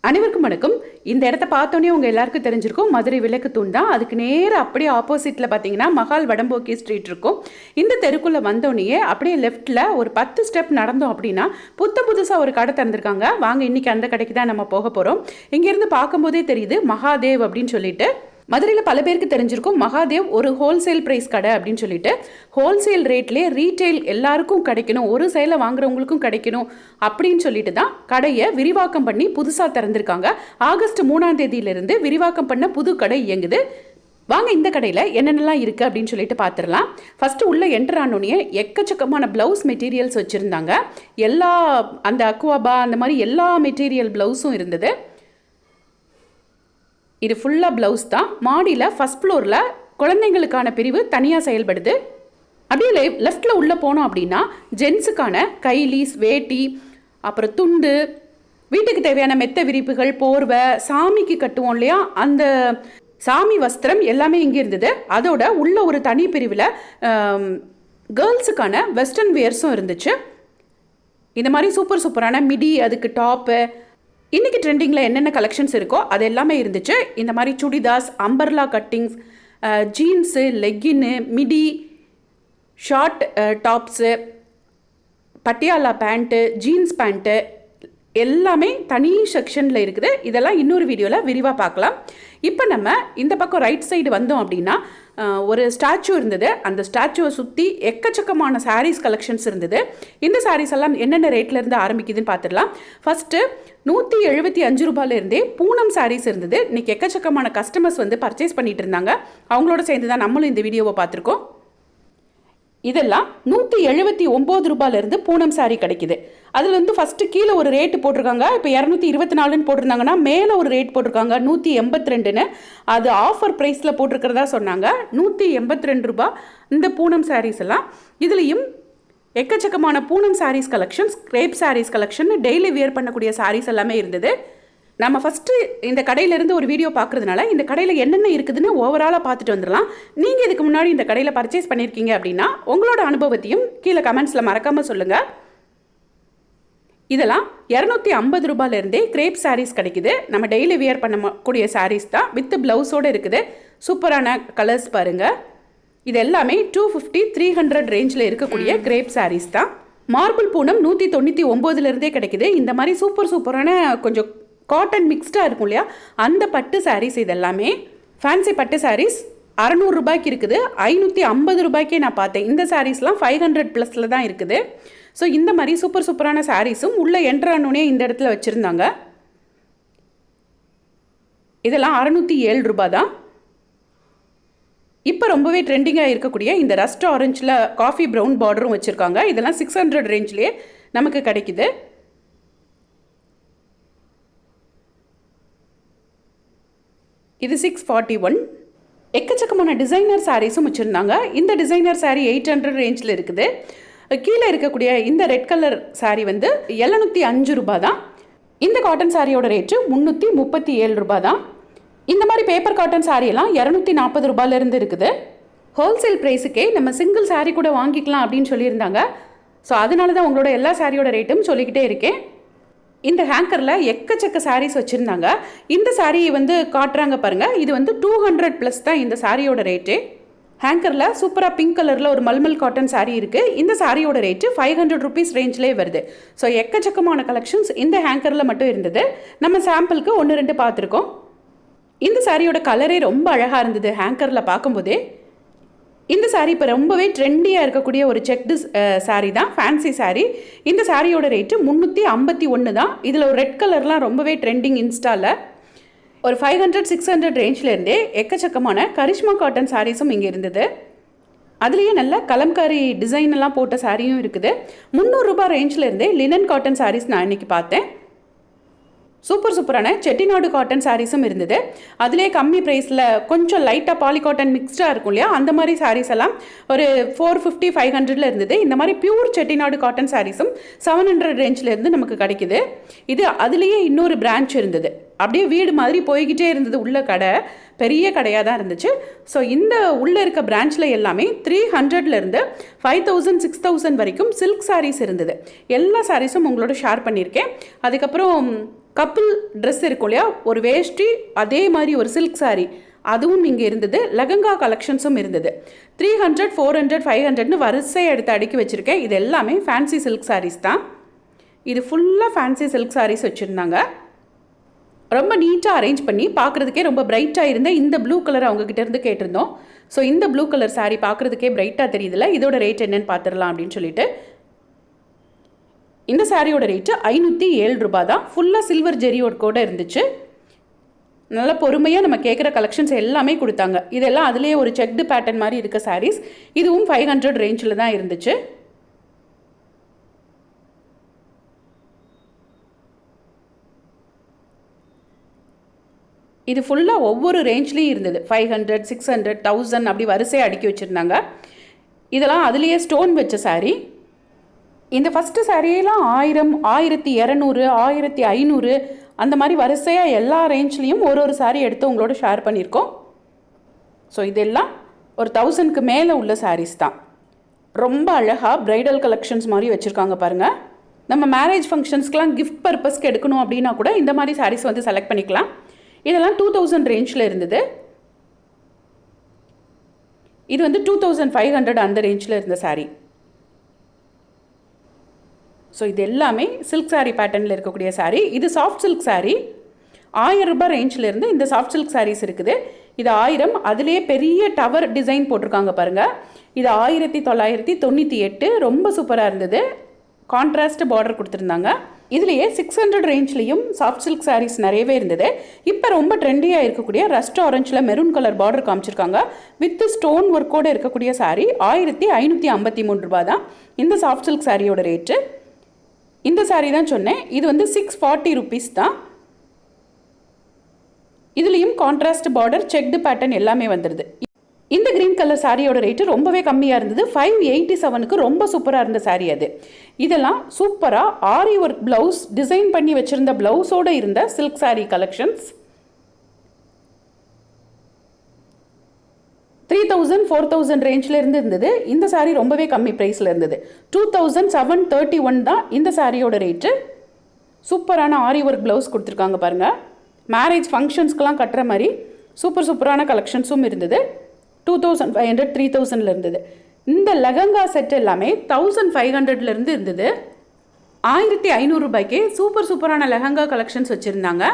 அனைவருக்கும் வணக்கம். இந்த இடத்த பார்த்தோன்னே உங்கள் எல்லாருக்கும் தெரிஞ்சிருக்கும், மதுரை விளக்கு தூண் தான். அதுக்கு நேராக அப்படியே ஆப்போசிட்டில் பார்த்தீங்கன்னா மகால் வடம்போக்கி ஸ்ட்ரீட் இருக்கும். இந்த தெருக்குள்ளே வந்தோடனே அப்படியே லெஃப்ட்டில் ஒரு 10 ஸ்டெப் நடந்தோம் அப்படின்னா புதுசாக ஒரு கடை திறந்திருக்காங்க. வாங்க, இன்றைக்கி அந்த கடைக்கு தான் நம்ம போக போகிறோம். இங்கேருந்து பார்க்கும்போதே தெரியுது மகாதேவ் அப்படின்னு சொல்லிட்டு. மதுரையில் பல பேருக்கு தெரிஞ்சிருக்கும், மகாதேவ் ஒரு ஹோல்சேல் ப்ரைஸ் கடை அப்படின்னு சொல்லிட்டு. ஹோல்சேல் ரேட்லேயே ரீட்டைல் எல்லாருக்கும் கிடைக்கணும், ஒரு சேலை வாங்குறவங்களுக்கும் கிடைக்கணும் அப்படின்னு சொல்லிட்டு தான் கடையை விரிவாக்கம் பண்ணி புதுசாக திறந்திருக்காங்க. ஆகஸ்ட் 3ஆம் தேதியிலிருந்து விரிவாக்கம் பண்ண புது கடை இயங்குது. வாங்க, இந்த கடையில் என்னென்னலாம் இருக்குது அப்படின்னு சொல்லிட்டு பார்த்துடலாம். ஃபஸ்ட்டு உள்ளே என்டர் ஆனோடனே எக்கச்சக்கமான ப்ளவுஸ் மெட்டீரியல்ஸ் வச்சுருந்தாங்க. எல்லா அந்த அக்வாபா அந்த மாதிரி எல்லா மெட்டீரியல் ப்ளவுஸும் இருந்தது. இது ஃபுல்லாக ப்ளவுஸ் தான். மாடியில் ஃபஸ்ட் ஃப்ளோரில் குழந்தைங்களுக்கான பிரிவு தனியாக செயல்படுது. அப்படியே லெஃப்டில் உள்ளே போனோம் அப்படின்னா ஜென்ஸுக்கான கைலீஸ், வேட்டி, அப்புறம் துண்டு, வீட்டுக்கு தேவையான மெத்த விரிப்புகள், போர்வை, சாமிக்கு கட்டுவோம் இல்லையா அந்த சாமி வஸ்திரம் எல்லாமே இங்கே இருந்தது. அதோட உள்ள ஒரு தனி பிரிவில் கேர்ள்ஸுக்கான வெஸ்டர்ன் வியர்ஸும் இருந்துச்சு. இந்த மாதிரி சூப்பரான மிடி, அதுக்கு டாப்பு, இன்றைக்கி ட்ரெண்டிங்கில் என்னென்ன கலெக்ஷன்ஸ் இருக்கோ அது எல்லாமே இருந்துச்சு. இந்த மாதிரி சுடிதாஸ், அம்பர்லா கட்டிங்ஸ், ஜீன்ஸு, லெக்கின்னு, midi, short tops, Patiala pant, jeans pant எல்லாமே தனி செக்ஷனில் இருக்குது. இதெல்லாம் இன்னொரு வீடியோவில் விரிவாக பார்க்கலாம். இப்போ நம்ம இந்த பக்கம் ரைட் சைடு வந்தோம் அப்படின்னா ஒரு ஸ்டாச்சு இருந்தது. அந்த ஸ்டாச்சுவை சுற்றி எக்கச்சக்கமான சாரீஸ் கலெக்ஷன்ஸ் இருந்தது. இந்த சாரீஸ் எல்லாம் என்னென்ன ரேட்லேருந்து ஆரம்பிக்குதுன்னு பார்த்துடலாம். ஃபஸ்ட்டு 175 ரூபாயிலேருந்தே பூனம் சாரீஸ் இருந்தது. இன்றைக்கி எக்கச்சக்கமான கஸ்டமர்ஸ் வந்து பர்ச்சேஸ் பண்ணிகிட்டு இருந்தாங்க. அவங்களோட சேர்ந்து தான் நம்மளும் இந்த வீடியோவை பார்த்துருக்கோம். இதெல்லாம் 179 ரூபாயிலேருந்து பூனம் சாரீ கிடைக்குது. அதில் வந்து ஃபஸ்ட்டு கீழே ஒரு ரேட்டு போட்டிருக்காங்க. இப்போ 224ன்னு போட்டிருந்தாங்கன்னா மேலே ஒரு ரேட் போட்டிருக்காங்க 182ன்னு. அது ஆஃபர் ப்ரைஸில் போட்டிருக்கிறதா சொன்னாங்க. 182 ரூபா இந்த பூனம் சாரீஸ் எல்லாம். இதுலேயும் எக்கச்சக்கமான Poonam saris collections, crepe saris collection, daily wear பண்ணக்கூடிய சாரீஸ் எல்லாமே இருந்தது. நம்ம ஃபஸ்ட்டு இந்த கடையிலேருந்து ஒரு வீடியோ பார்க்குறதுனால இந்த கடையில் என்னென்ன இருக்குதுன்னு ஓவராலாக பார்த்துட்டு வந்துடலாம். நீங்கள் இதுக்கு முன்னாடி இந்த கடையில் பர்ச்சேஸ் பண்ணியிருக்கீங்க அப்படின்னா உங்களோட அனுபவத்தையும் கீழே கமெண்ட்ஸில் மறக்காமல் சொல்லுங்கள். இதெல்லாம் 250 ரூபாயிலேருந்தே கிரேப் சாரீஸ் கிடைக்குது. நம்ம டெய்லி வியர் பண்ணக்கூடிய சாரீஸ் தான், வித் ப்ளவுஸோடு இருக்குது. சூப்பரான கலர்ஸ் பாருங்கள். இது எல்லாமே 250, 300 ரேஞ்சில் இருக்கக்கூடிய கிரேப் சாரீஸ் தான். மார்பிள் பூனம் 199லேருந்தே கிடைக்குது. இந்த மாதிரி சூப்பரான கொஞ்சம் காட்டன் மிக்ஸ்டாக இருக்கும் இல்லையா, அந்த பட்டு சாரீஸ். இதெல்லாமே ஃபேன்சி பட்டு சாரீஸ் 600 ரூபாய்க்கு இருக்குது. 550 ரூபாய்க்கே நான் பார்த்தேன். இந்த சாரீஸ்லாம் 500 ப்ளஸில் தான் இருக்குது. ஸோ இந்த மாதிரி சூப்பரான சாரீஸும் உள்ளே என்ட்ரானோடனே இந்த இடத்துல வச்சுருந்தாங்க. இதெல்லாம் 607 ரூபா தான். இப்போ ரொம்பவே ட்ரெண்டிங்காக இருக்கக்கூடிய இந்த ரஸ்ட் ஆரஞ்சில் காஃபி ப்ரௌன் பார்டரும் வச்சுருக்காங்க. இதெல்லாம் 600 ரேஞ்சிலே நமக்கு கிடைக்குது. இது 641. எக்கச்சக்கமான டிசைனர் சாரீஸும் வச்சுருந்தாங்க. இந்த டிசைனர் சாரீ 800 ரேஞ்சில் இருக்குது. கீழே இருக்கக்கூடிய இந்த ரெட் கலர் சாரீ வந்து 705 ரூபா தான். இந்த காட்டன் சாரியோட ரேட்டு 337 ரூபா தான். இந்த மாதிரி பேப்பர் காட்டன் சாரியெல்லாம் 240 ரூபாயிலேருந்து இருக்குது. ஹோல்சேல் ப்ரைஸுக்கே நம்ம சிங்கிள் சாரீ கூட வாங்கிக்கலாம் அப்படின்னு சொல்லியிருந்தாங்க. ஸோ அதனால தான் உங்களோட எல்லா சாரியோட ரேட்டும் சொல்லிக்கிட்டே இருக்கேன். இந்த ஹேங்கரில் எக்கச்சக்க சாரீஸ் வச்சுருந்தாங்க. இந்த சாரீ வந்து காட்டுறாங்க பாருங்கள். இது வந்து 200 ப்ளஸ் தான் இந்த சாரியோட ரேட்டு. ஹேங்கரில் சூப்பராக பிங்க் கலரில் ஒரு மல்மல் காட்டன் சாரீ இருக்குது. இந்த சாரியோட ரேட்டு 500 ருபீஸ் ரேஞ்சிலே வருது. ஸோ எக்கச்சக்கமான கலெக்ஷன்ஸ் இந்த ஹேங்கரில் மட்டும் இருந்தது. நம்ம சாம்பிளுக்கு 1-2 பார்த்துருக்கோம். இந்த சாரியோட கலரே ரொம்ப அழகாக இருந்தது ஹேங்கரில் பார்க்கும்போதே. இந்த சாரீ இப்போ ரொம்பவே ட்ரெண்டியாக இருக்கக்கூடிய ஒரு செக்டு சாரீ தான், ஃபேன்சி சாரீ. இந்த சாரியோட ரேட்டு 351 தான். இதில் ஒரு ரெட் கலர்லாம் ரொம்பவே ட்ரெண்டிங் இன்ஸ்டாவில். ஒரு 500, 600 ரேஞ்சிலேருந்தே எக்கச்சக்கமான கரிஷ்மா காட்டன் சாரீஸும் இங்கே இருந்தது. அதுலேயே நல்ல கலம்காரி டிசைன் எல்லாம் போட்ட சாரியும் இருக்குது. 300 ரூபா ரேஞ்சிலேருந்தே லினன் காட்டன் சாரீஸ் நான் இன்றைக்கி பார்த்தேன். சூப்பரான செட்டிநாடு காட்டன் சாரீஸும் இருந்தது. அதிலே கம்மி ப்ரைஸில் கொஞ்சம் லைட்டாக பாலி காட்டன் மிக்ஸ்டாக இருக்கும் இல்லையா, அந்த மாதிரி சாரீஸ் எல்லாம் ஒரு 450, 500ல் இருந்தது. இந்த மாதிரி பியூர் செட்டிநாடு காட்டன் சாரீஸும் 700 ரேஞ்சிலேருந்து நமக்கு கிடைக்குது. இது அதுலேயே இன்னொரு பிரான்ச் இருந்தது. அப்படியே வீடு மாதிரி போய்கிட்டே இருந்தது. உள்ள கடை பெரிய கடையாக தான் இருந்துச்சு. ஸோ இந்த உள்ளே இருக்க பிரான்ச்சில் எல்லாமே 300லேருந்து 5000, 6000 வரைக்கும் சில்க் சாரீஸ் இருந்தது. எல்லா சாரீஸும் உங்களோட ஷேர் பண்ணியிருக்கேன். அதுக்கப்புறம் கப்புள் ட்ரெஸ் இருக்கும் இல்லையா, ஒரு வேஷ்டி அதே மாதிரி ஒரு சில்க் சாரீ அதுவும் இங்கே இருந்தது. லெஹங்கா கலெக்ஷன்ஸும் இருந்தது. 300, 400, 500ன்னு வரிசையை எடுத்து அடுக்கி வச்சுருக்கேன். இது எல்லாமே ஃபேன்சி சில்க் சாரீஸ் தான். இது ஃபுல்லாக ஃபேன்சி சில்க் சாரீஸ் வச்சுருந்தாங்க. ரொம்ப நீட்டாக அரேஞ்ச் பண்ணி பார்க்குறதுக்கே ரொம்ப பிரைட்டாக இருந்த இந்த ப்ளூ கலர் அவங்கக்கிட்ட இருந்து கேட்டிருந்தோம். ஸோ இந்த ப்ளூ கலர் சாரீ பார்க்குறதுக்கே பிரைட்டாக தெரியுதுல்ல, இதோட ரேட் என்னென்னு பார்த்துடலாம் அப்படின்னு சொல்லிட்டு. இந்த சாரியோட ரேட்டு 507 ரூபாய் தான். ஃபுல்லாக சில்வர் ஜெரியோட கூட இருந்துச்சு. நல்ல பொறுமையாக நம்ம கேட்குற கலெக்ஷன்ஸ் எல்லாமே கொடுத்தாங்க. இதெல்லாம் அதுலேயே ஒரு செக்டு பேட்டர்ன் மாதிரி இருக்க சாரீஸ். இதுவும் 500 ரேஞ்சில் தான் இருந்துச்சு. இது ஃபுல்லாக ஒவ்வொரு ரேஞ்ச்லேயும் இருந்தது. 500, 600, 1000 அப்படி வரிசையாக அடுக்கி வச்சுருந்தாங்க. இதெல்லாம் அதுலேயே ஸ்டோன் வச்ச சாரீ. இந்த ஃபஸ்ட்டு சாரியெல்லாம் 1000, 1200, 1500 அந்த மாதிரி வரிசையாக எல்லா ரேஞ்ச்லேயும் ஒரு சாரீ எடுத்து உங்களோட ஷேர் பண்ணியிருக்கோம். ஸோ இதெல்லாம் ஒரு 1000க்கு மேலே உள்ள சாரீஸ் தான். ரொம்ப அழகாக ப்ரைடல் கலெக்ஷன்ஸ் மாதிரி வச்சுருக்காங்க பாருங்கள். நம்ம மேரேஜ் ஃபங்க்ஷன்ஸ்க்கெலாம் கிஃப்ட் பர்பஸ்க்கு எடுக்கணும் அப்படின்னா கூட இந்த மாதிரி சாரீஸ் வந்து செலக்ட் பண்ணிக்கலாம். இதெல்லாம் 2000 ரேஞ்சில் இருந்தது. இது வந்து 2500 அந்த ரேஞ்சில் இருந்த சாரீ. ஸோ இது எல்லாமே சில்க் சாரீ பேட்டர்னில் இருக்கக்கூடிய சாரீ. இது சாஃப்ட் சில்க் சாரீ. 1000 ரூபாய் ரேஞ்சிலேருந்து இந்த சாஃப்ட் சில்க் சாரீஸ் இருக்குது. இது 1000, அதிலே பெரிய டவர் டிசைன் போட்டிருக்காங்க பாருங்கள். இது 1998, ரொம்ப சூப்பராக இருந்தது. கான்ட்ராஸ்ட் பார்டர் கொடுத்துருந்தாங்க. இதுலேயே 600 ரேஞ்ச்லேயும் சாஃப்ட் சில்க் சாரீஸ் நிறையவே இருந்தது. இப்போ ரொம்ப ட்ரெண்டியாக இருக்கக்கூடிய ரஸ்ட் ஆரஞ்சில் மெரூன் கலர் பார்டர் காமிச்சிருக்காங்க. வித் ஸ்டோன் ஒர்க்கோடு இருக்கக்கூடிய சாரீ 1553 ரூபாய் தான் இந்த சாஃப்ட் சில்க் சாரியோட ரேட்டு. இந்த சாரீ தான் சொன்னேன். இது வந்து 640 ருபீஸ் தான். இதுலேயும் கான்ட்ராஸ்ட் பார்டர், செக்டு பேட்டர்ன் எல்லாமே வந்துடுது. இந்த க்ரீன் கலர் சாரியோட ரேட்டு ரொம்பவே கம்மியாக இருந்தது. 587க்கு ரொம்ப சூப்பராக இருந்த சாரீ அது. இதெல்லாம் சூப்பராக ஆரி ஒர்க் ப்ளவுஸ் டிசைன் பண்ணி வச்சுருந்த ப்ளவுஸோடு இருந்த சில்க் சாரீ கலெக்ஷன்ஸ். 3000, 4000 ரேஞ்சில் இருந்தது. இந்த சாரீ ரொம்பவே கம்மி ப்ரைஸில் இருந்தது. 2731 தான் இந்த சாரியோட ரேட்டு. சூப்பரான ஆரி ஒர்க் ப்ளவுஸ் கொடுத்துருக்காங்க பாருங்கள். மேரேஜ் ஃபங்க்ஷன்ஸ்க்கெலாம் கட்டுற மாதிரி சூப்பரான கலெக்ஷன்ஸும் இருந்தது. 2500, 3000 இருந்தது. இந்த லெஹங்கா செட் எல்லாமே 1500 இருந்தது. 1500 ரூபாய்க்கு சூப்பரான லெஹங்கா கலெக்ஷன்ஸ் வச்சுருந்தாங்க.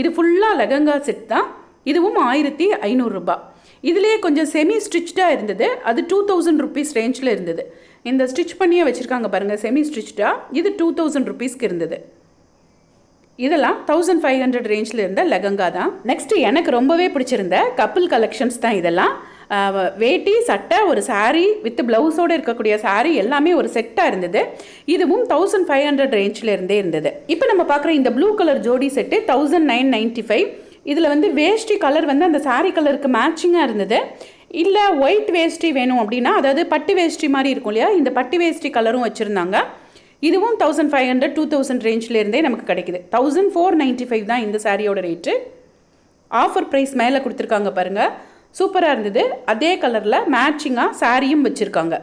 இது ஃபுல்லாக லெஹங்கா செட் தான். இதுவும் 1500 ரூபாய். இதுலேயே கொஞ்சம் செமி ஸ்டிச்டாக இருந்தது. அது 2000 ருபீஸ் ரேஞ்சில் இருந்தது. இந்த ஸ்டிச் பண்ணியே வச்சுருக்காங்க பாருங்கள், செமி ஸ்டிச்டாக. இது 2000 ருபீஸ்க்கு இருந்தது. இதெல்லாம் 1500 ரேஞ்சில் இருந்த லெஹங்கா தான். நெக்ஸ்ட்டு எனக்கு ரொம்பவே பிடிச்சிருந்த கப்புள் கலெக்ஷன்ஸ் தான் இதெல்லாம். வேட்டி, சட்டை, ஒரு சாரீ வித் ப்ளவுஸோடு இருக்கக்கூடிய சாரீ எல்லாமே ஒரு செட்டாக இருந்தது. இதுவும் 1500 ரேஞ்சில் இருந்தே இருந்தது. இப்போ நம்ம பார்க்குற இந்த ப்ளூ கலர் ஜோடி செட்டு 1995. இதில் வந்து வேஷ்டி கலர் வந்து அந்த சாரீ கலருக்கு மேட்சிங்காக இருந்தது. இல்லை ஒயிட் வேஷ்டி வேணும் அப்படின்னா, அதாவது பட்டு வேஷ்டி மாதிரி இருக்கும் இல்லையா, இந்த பட்டு வேஷ்டி கலரும் வச்சுருந்தாங்க. இதுவும் 1500, 2000 ரேஞ்சிலேருந்தே நமக்கு கிடைக்குது. 1495 தான் இந்த சாரியோட ரேட்டு. ஆஃபர் ப்ரைஸ் மேலே கொடுத்துருக்காங்க பாருங்கள். சூப்பராக இருந்தது. அதே கலரில் மேட்சிங்காக சாரியும் வச்சுருக்காங்க.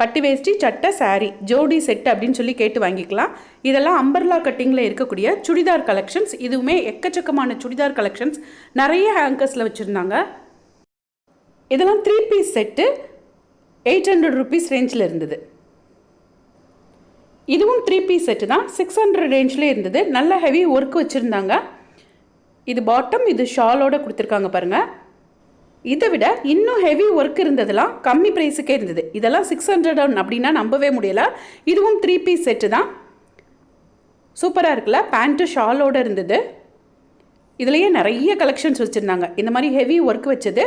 பட்டு வேஷ்டி, சட்டை, சாரீ ஜோடி செட் அப்படின்னு சொல்லி கேட்டு வாங்கிக்கலாம். இதெல்லாம் அம்பர்லா கட்டிங்கில் இருக்கக்கூடிய சுடிதார் கலெக்ஷன்ஸ். இதுவுமே எக்கச்சக்கமான சுடிதார் கலெக்ஷன்ஸ் நிறைய ஹேங்கர்ஸில் வச்சுருந்தாங்க. இதெல்லாம் 3 பீஸ் செட்டு 800 ருபீஸ் ரேஞ்சில் இருந்தது. இதுவும் 3 பீஸ் செட்டு தான். 600 ரேஞ்சில் இருந்தது. நல்ல ஹெவி ஒர்க் வச்சுருந்தாங்க. இது பாட்டம், இது ஷாலோடு கொடுத்துருக்காங்க பாருங்கள். இதை விட இன்னும் ஹெவி ஒர்க் இருந்ததெல்லாம் கம்மி ப்ரைஸுக்கே இருந்தது. இதெல்லாம் 600 அப்படின்னா நம்பவே முடியல. இதுவும் 3 பீஸ் செட்டு தான். சூப்பராக இருக்குல்ல. பேண்ட்டு ஷாலோடு இருந்தது. இதுலேயே நிறைய கலெக்ஷன்ஸ் வச்சுருந்தாங்க இந்த மாதிரி ஹெவி ஒர்க் வச்சது.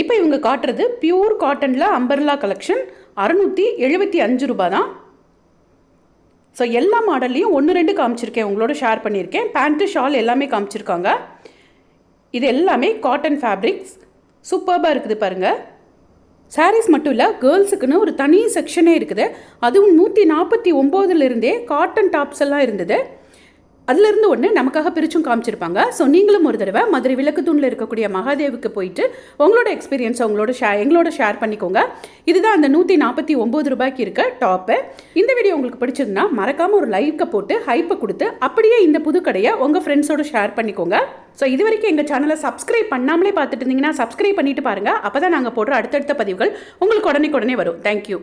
இப்போ இவங்க காட்டுறது பியூர் காட்டனில் அம்பர்லா கலெக்ஷன். 675 ரூபா தான். ஸோ எல்லா மாடல்லையும் 1-2 காமிச்சிருக்கேன், உங்களோட ஷேர் பண்ணியிருக்கேன். பேண்ட்டு ஷால் எல்லாமே காமிச்சிருக்காங்க. இது எல்லாமே காட்டன் ஃபேப்ரிக்ஸ். சூப்பராக இருக்குது பாருங்கள். சாரீஸ் மட்டும் இல்லை, கேர்ள்ஸுக்குன்னு ஒரு தனி செக்ஷனே இருக்குது. அதுவும் 149 காட்டன் டாப்ஸ் எல்லாம் இருந்தது. அதுலேருந்து ஒன்று நமக்காக பிரிச்சும் காமிச்சிருப்பாங்க. ஸோ நீங்களும் ஒரு தடவை மதுரை விளக்கு தூணில் இருக்கக்கூடிய மகாதேவுக்கு போயிட்டு உங்களோட எக்ஸ்பீரியன்ஸை எங்களோட ஷேர் பண்ணிக்கோங்க. இதுதான் அந்த 149 ரூபாய்க்கு இருக்க டாப்பு. இந்த வீடியோ உங்களுக்கு பிடிச்சிருந்தா மறக்காமல் ஒரு லைக்கை போட்டு ஹைப்பை கொடுத்து அப்படியே இந்த புது கடையை உங்கள் ஃப்ரெண்ட்ஸோட ஷேர் பண்ணிக்கோங்க. ஸோ இது வரைக்கும் எங்கள் சேனலை சப்ஸ்கிரைப் பண்ணாமலே பார்த்துட்டு இருந்தீங்கன்னா சப்ஸ்கிரைப் பண்ணிட்டு பாருங்கள். அப்போ தான் நாங்கள் போடுற அடுத்தடுத்த பதிவுகள் உங்களுக்கு உடனே வரும். தேங்க்யூ.